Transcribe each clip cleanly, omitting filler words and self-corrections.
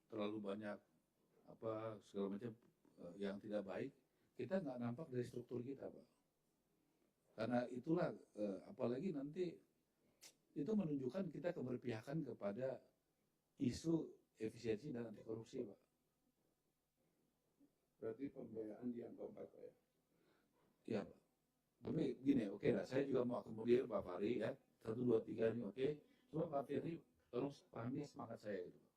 terlalu banyak apa segala macam yang tidak baik, kita nggak nampak dari struktur kita, Pak. Karena itulah apalagi nanti itu menunjukkan kita keberpihakan kepada isu efisiensi dan anti korupsi, Pak. Berarti pembiayaan di yang keempat, Pak ya? Iya, Pak. Tapi gini, oke lah, saya juga mau akomodir Pak Fahri ya, 1, 2, 3 ini oke. Cuma Pak Firly tolong pahami semangat saya gitu, Pak.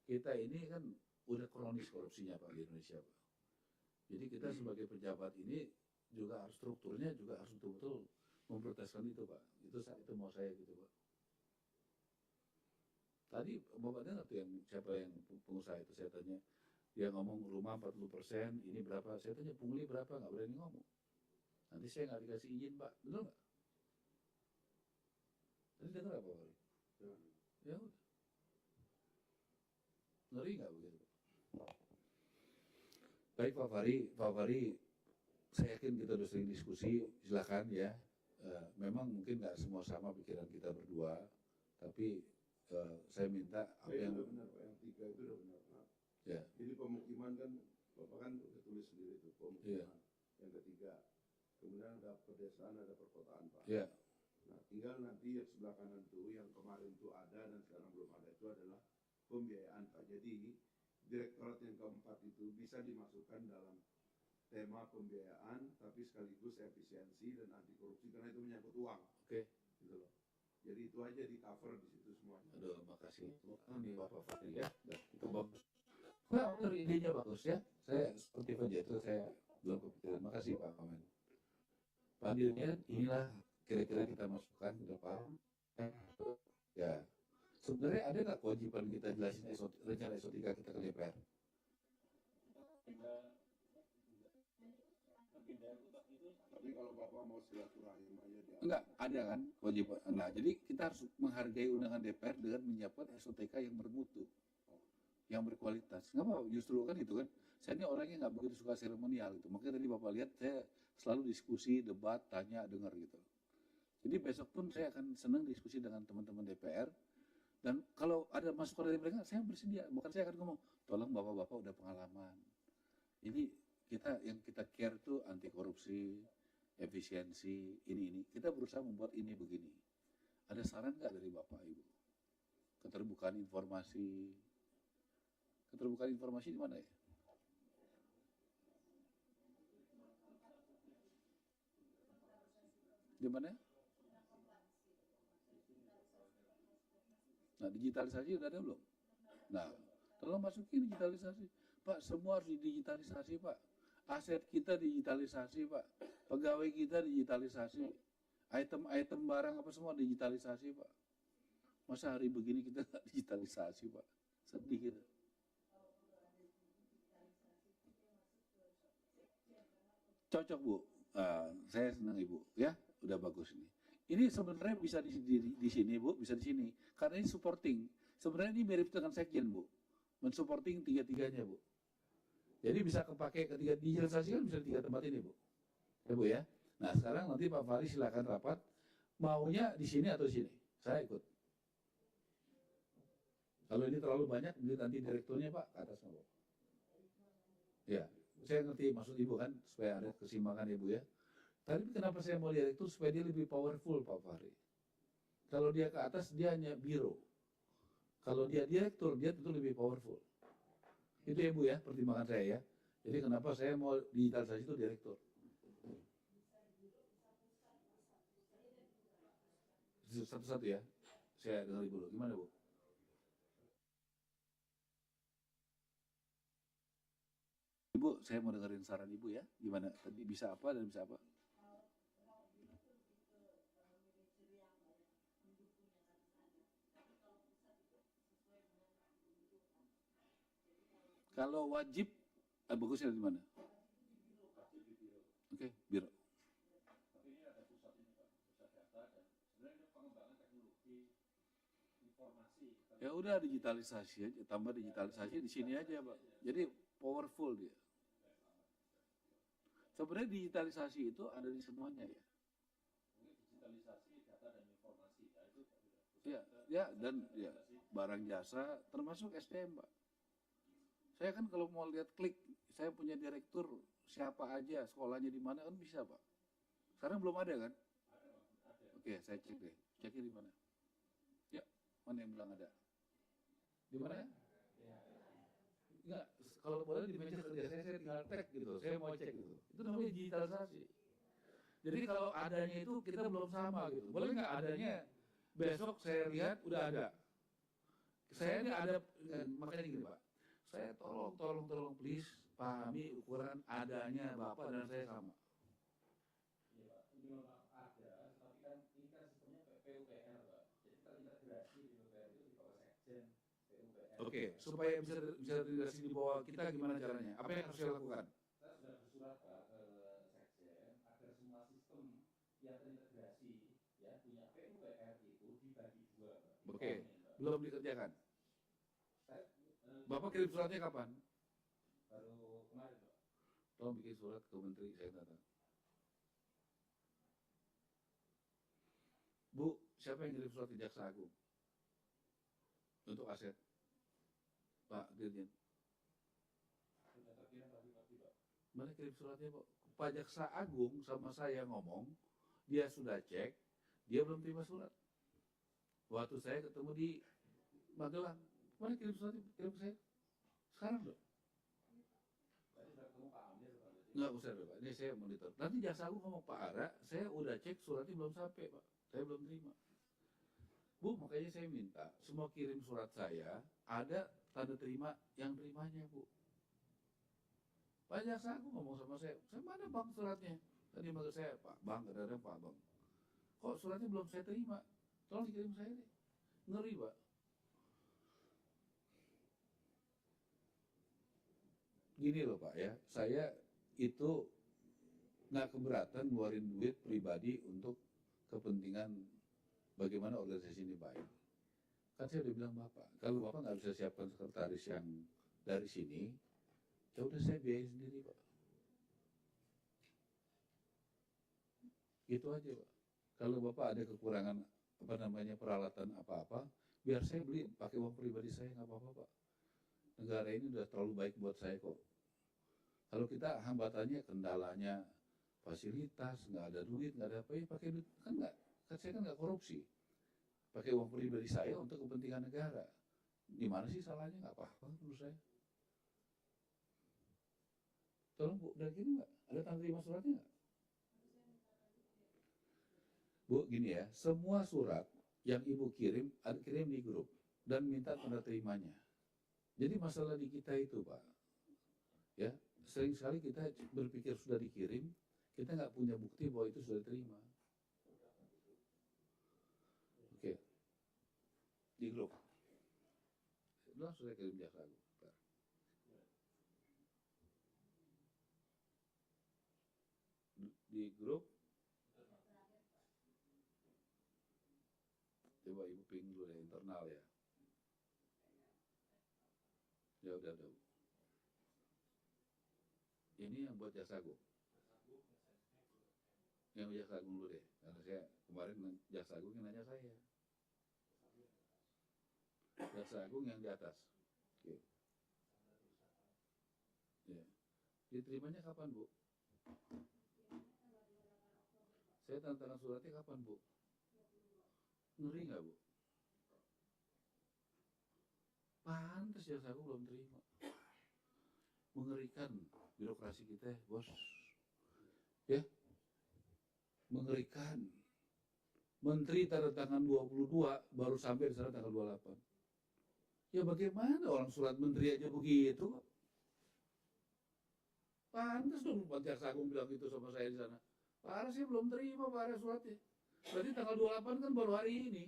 Kita ini kan udah kronis korupsinya Pak di Indonesia, Pak. Jadi kita sebagai pejabat ini juga harus strukturnya juga harus betul-betul memproteskan itu, Pak. Itu mau saya gitu, Pak. Tadi Bapak dengar tuh yang siapa yang pengusaha itu saya tanya, dia ngomong rumah 40%, ini berapa? Saya tanya pungli berapa? Nggak berani ngomong. Nanti saya nggak dikasih izin, Pak. Betul nggak? Tadi dengar apa, Pak? Ya udah. Ngeri nggak begitu, Pak? Baik Pak Fahri, saya yakin kita udah sering diskusi, silakan ya. Memang mungkin nggak semua sama pikiran kita berdua, tapi saya minta apa yang udah benar Pak, yang 3 itu udah benar Pak. Ya. Jadi pemukiman kan Bapak kan udah tulis sendiri itu pemukiman. Yang ketiga, kemudian ada pedesaan, ada perkotaan Pak. Ya. Nah tinggal nanti yang sebelah kanan itu yang kemarin itu ada dan sekarang belum ada itu adalah pembiayaan Pak. Jadi direktorat yang keempat itu bisa dimasukkan dalam tema pembiayaan tapi sekaligus efisiensi dan anti korupsi karena itu menyangkut uang. Oke. Gitu loh. Jadi itu aja di cover di situ semuanya. Aduh, makasih. Ini Bapak Fahri ya. Itu bagus. Nah, benar idenya bagus ya. Saya seperti aja itu saya belum kepikiran. Makasih Pak Komen. Pak Dirjen, inilah kira-kira kita masukkan ke depan. Ya. Sebenarnya ada nggak kewajiban kita jelasin rencana SO3 kita ke DPR? Tapi kalau Bapak mau silaturahim aja dia. Enggak, ada kan kewajiban. Nah, jadi kita harus menghargai undangan DPR dengan menyiapkan SOTK yang bermutu, yang berkualitas. Nggak apa, justru kan itu kan. Saya ini orangnya nggak begitu suka seremonial gitu. Makanya tadi Bapak lihat saya selalu diskusi, debat, tanya, dengar gitu. Jadi besok pun saya akan senang diskusi dengan teman-teman DPR. Dan kalau ada masukan dari mereka, saya bersedia. Bukan saya akan ngomong, tolong bapak-bapak udah pengalaman. Ini yang kita care tuh anti korupsi, efisiensi, ini. Kita berusaha membuat ini begini. Ada saran nggak dari Bapak Ibu? Keterbukaan informasi. Keterbukaan informasi di mana ya? Di mana? Nah, digitalisasi udah ada belum? Nah, tolong masukin digitalisasi. Pak, semua harus didigitalisasi, Pak. Aset kita digitalisasi, Pak. Pegawai kita digitalisasi. Item-item barang apa semua digitalisasi, Pak. Masa hari begini kita nggak digitalisasi, Pak? Sedih kita. Cocok, Bu. Saya senang Ibu. Ya, udah bagus ini. Ini sebenarnya bisa di sini, Bu, bisa di sini. Karena ini supporting. Sebenarnya ini mirip dengan sekjen, Bu. Mensupporting tiga-tiganya, Bu. Jadi bisa kepake ketika digitalisasi kan bisa di 3 tempat ini, Bu. Ya, Bu ya. Nah, sekarang nanti Pak Fahri silakan rapat. Maunya di sini atau di sini? Saya ikut. Kalau ini terlalu banyak, nanti direkturnya Pak ke atas nggak, ya, saya ngerti maksud Ibu kan, supaya ada keseimbangan Ibu ya. Tapi kenapa saya mau direktur? Supaya dia lebih powerful, Pak Fahri. Kalau dia ke atas, dia hanya biro. Kalau dia direktur, dia tentu lebih powerful. Itu ya Bu ya, pertimbangan saya ya. Jadi kenapa saya mau digitalisasi itu direktur. Satu-satu ya. Saya dengar Ibu dulu. Gimana Bu? Ibu, saya mau dengerin saran Ibu ya. Gimana? Tadi bisa apa dan bisa apa? Kalau wajib, bagusnya di mana? Oke, biro. Ya udah digitalisasi aja, tambah digitalisasi di sini aja, Pak. Jadi powerful dia. Sebenarnya digitalisasi itu ada di semuanya ya. ya dan ya barang jasa termasuk SDM, Pak. Saya kan kalau mau lihat klik, saya punya direktur siapa aja, sekolahnya di mana kan bisa, Pak. Sekarang belum ada kan? Oke, saya cek deh. Ceknya di mana? Ya, mana yang bilang ada? Di mana? Enggak, kalau boleh di meja kerja saya tinggal tag gitu. Saya mau cek gitu. Itu namanya digitalisasi. Jadi kalau adanya itu kita belum sama gitu. Boleh nggak adanya besok saya lihat udah ada. Saya ini ada, makanya gini Pak. Saya tolong please pahami ukuran adanya Bapak dan saya sama. Iya Pak, ini memang ada, tapi kan ini kan sistemnya PUPR Pak. Jadi terintegrasi di PUPR itu di bawah Sekjen PUPR. Oke, supaya bisa terintegrasi di bawah kita gimana caranya? Apa yang harus saya lakukan? Saya sudah bersurat Pak ke Sekjen agar semua sistem yang terintegrasi ya punya PUPR itu dibagi dua Pak. Oke, belum dikerjakan. Saya, Bapak kirim suratnya kapan? baru kemarin Pak. Tolong bikin surat ke Menteri saya tata. Bu, siapa yang kirim surat ke Jaksa Agung? Untuk aset. Pak Dirjen. Sudah terkirim pagi-pagi Pak. Mana kirim suratnya, Pak? Pak Jaksa Agung sama saya ngomong, dia sudah cek, dia belum terima surat. Waktu saya ketemu di Magelang, mana kirim suratnya? Kirim ke saya. Sekarang dong. Tadi sudah ketemu Pak Amir Pak. Nggak usah dong, Pak. Ini saya monitor. Nanti Jaksa Agung ngomong, Pak Ara, saya udah cek suratnya belum sampai, Pak. Saya belum terima. Bu, makanya saya minta semua kirim surat saya, ada tanda terima yang terimanya, Bu. Pak Jaksa Agung ngomong sama saya mana Bang suratnya? Tadi manggil saya, Pak Bang, kadang-kadang Pak Bang. Kok suratnya belum saya terima? Tolong dikirim saya deh. Ngeri, Pak. Gini loh Pak ya, saya itu nggak keberatan ngeluarin duit pribadi untuk kepentingan bagaimana organisasi ini baik. Kan saya udah bilang Bapak, kalau Bapak nggak bisa siapkan sekretaris yang dari sini, ya udah saya biayain sendiri Pak. Gitu aja Pak. Kalau Bapak ada kekurangan peralatan apa-apa, biar saya beli pakai uang pribadi saya nggak apa-apa Pak. Negara ini udah terlalu baik buat saya kok. Kalau kita hambatannya, kendalanya fasilitas, nggak ada duit, nggak ada apa ya pakai duit kan nggak, kan saya kan nggak korupsi. Pakai uang pribadi saya untuk kepentingan negara. Di mana sih salahnya? Nggak apa-apa menurut saya. Tolong Bu, dari gini nggak? Ada tanda terima suratnya nggak? Bu, gini ya, semua surat yang Ibu kirim di grup dan minta tanda terimanya. Jadi masalah di kita itu Pak, ya sering sekali kita berpikir sudah dikirim, kita nggak punya bukti bahwa itu sudah diterima. Oke, di grup. Langsung saya kirim Jaksa Agung. Di grup. Coba Ibu ping dulu deh, internal ya. Ya udah. Ini yang buat Jaksa Agung. Yang Jaksa Agung dulu deh. Karena saya kemarin Jaksa Agung yang nanya saya. Jaksa Agung yang di atas. Oke. Ya. Diterimanya kapan Bu? Saya tanda tangan suratnya kapan Bu? Ngeri nggak Bu? Pantes Jaksa Agung belum terima. Mengerikan birokrasi kita, Bos. Ya. Mengerikan. Menteri tanda tangan 22 baru sampai di sana tanggal 28. Ya bagaimana orang surat menteri aja begitu? Pantes dong Pak Jaksa Agung bilang gitu sama saya di sana. Pak Ara sih belum terima Pak Ara suratnya. Berarti tanggal 28 kan baru hari ini.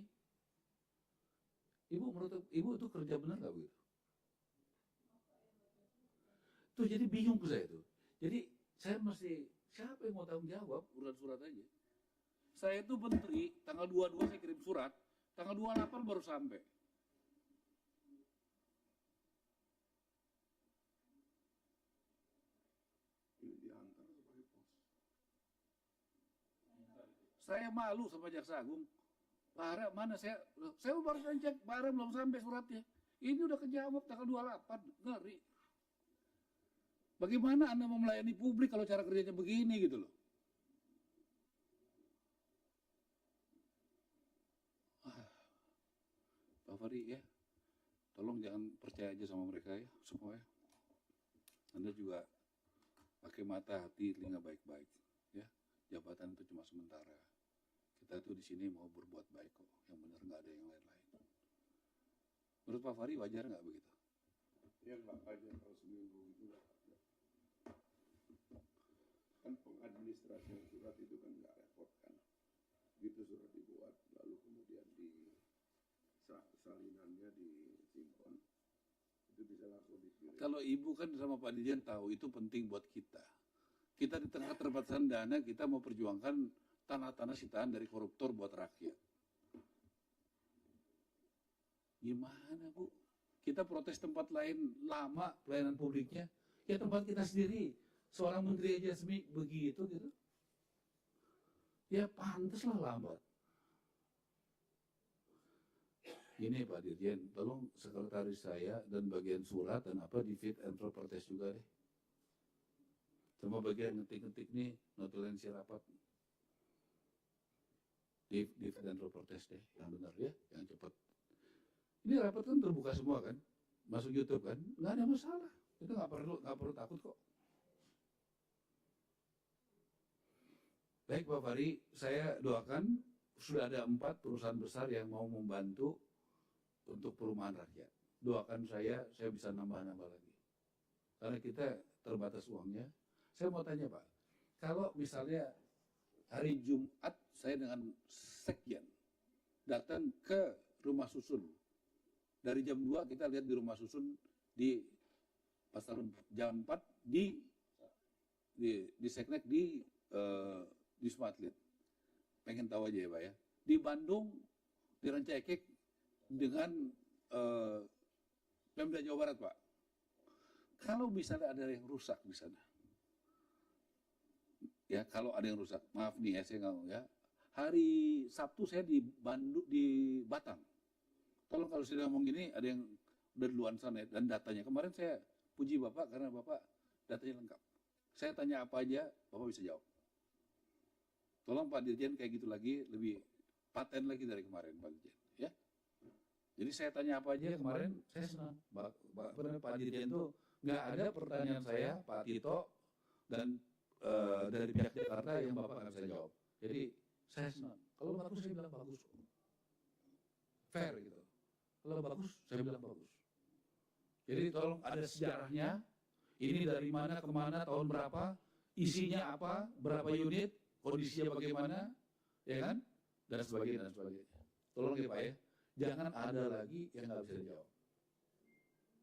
Ibu menurut Ibu itu kerja benar nggak begitu? Tuh jadi bingung saya tuh. Jadi saya mesti siapa yang mau tanggung jawab urusan surat aja. Saya itu menteri, tanggal 22 saya kirim surat, tanggal 28 baru sampai. Ini diantar sebagai pos. Saya malu sama Jaksa Agung. Pak Ara mana saya baru saja cek, Pak Ara belum sampai suratnya. Ini udah kejawab tanggal 28, ngeri. Bagaimana Anda mau melayani publik kalau cara kerjanya begini gitu loh. Pak Fahri ya, tolong jangan percaya aja sama mereka ya, semua ya. Anda juga pakai mata, hati, telinga baik-baik ya. Jabatan itu cuma sementara. Kita tuh di sini mau berbuat baik kok, yang benar nggak ada yang lain-lain. Menurut Pak Fahri wajar nggak begitu? Ya nggak wajar kalau seminggu itu nggak wajar. Kan pengadministrasian surat itu kan nggak repot kan. Gitu surat dibuat, lalu kemudian di salinannya disimpan, itu bisa langsung dikirim. Kalau Ibu kan sama Pak Dirjen tahu itu penting buat kita. Kita di tengah keterbatasan dana, kita mau perjuangkan tanah-tanah sitaan dari koruptor buat rakyat. Gimana Bu? Kita protes tempat lain lama pelayanan publiknya, ya tempat kita sendiri. Seorang menteri aja begitu gitu. Ya pantas lah lambat. Ini Pak Dirjen, tolong sekretaris saya dan bagian surat dan apa di fit and proper test juga deh. Sama bagian ngetik-ngetik nih, notulensi rapat. Di fit and proper test deh, yang benar ya, yang cepat. Ini rapat kan terbuka semua kan, masuk YouTube kan, nggak ada masalah. Kita nggak perlu takut kok. Baik Pak Fahri, saya doakan sudah ada 4 perusahaan besar yang mau membantu untuk perumahan rakyat. Doakan saya bisa nambah-nambah lagi. Karena kita terbatas uangnya. Saya mau tanya Pak, kalau misalnya hari Jumat saya dengan sekjen datang ke rumah susun. Dari jam 2 kita lihat di rumah susun di Pasar jam 4 di Seknek di Wisma Atlet. Pengen tahu aja ya Pak ya. Di Bandung, di Rancaikek dengan Pemda Jawa Barat Pak. Kalau misalnya ada yang rusak di sana, ya kalau ada yang rusak, maaf nih ya saya nggak mau ya. Hari Sabtu saya di Batam. Tolong kalau sudah ngomong gini, ada yang udah duluan sana dan datanya. Kemarin saya puji Bapak karena Bapak datanya lengkap. Saya tanya apa aja, Bapak bisa jawab. Tolong Pak Dirjen kayak gitu lagi, lebih paten lagi dari kemarin Pak Dirjen. Ya. Jadi saya tanya apa aja kemarin, saya senang. Pak Dirjen itu nggak ada pertanyaan saya, Pak Tito, dan dari pihak Jakarta yang Bapak nggak bisa jawab. Jadi saya senang. Kalau bagus saya bilang bagus. Fair gitu. Kalau bagus saya bilang bagus. Jadi tolong ada sejarahnya. Ini dari mana kemana, tahun berapa, isinya apa, berapa unit, kondisinya bagaimana, ya kan, dan sebagainya. Tolong ya Pak ya, jangan ada lagi yang nggak bisa dijawab.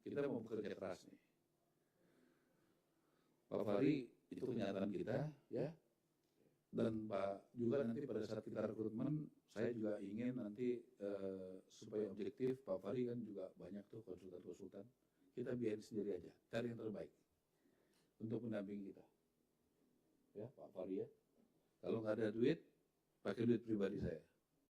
Kita mau bekerja keras nih. Pak Fahri, itu kenyataan kita, ya. Dan Pak juga nanti pada saat kita rekrutmen, saya juga ingin nanti supaya objektif, Pak Fahri kan juga banyak tuh konsultan-konsultan. Kita biarin sendiri aja, cari yang terbaik untuk mendampingi kita. Ya Pak Fahri ya. Kalau nggak ada duit, pakai duit pribadi saya.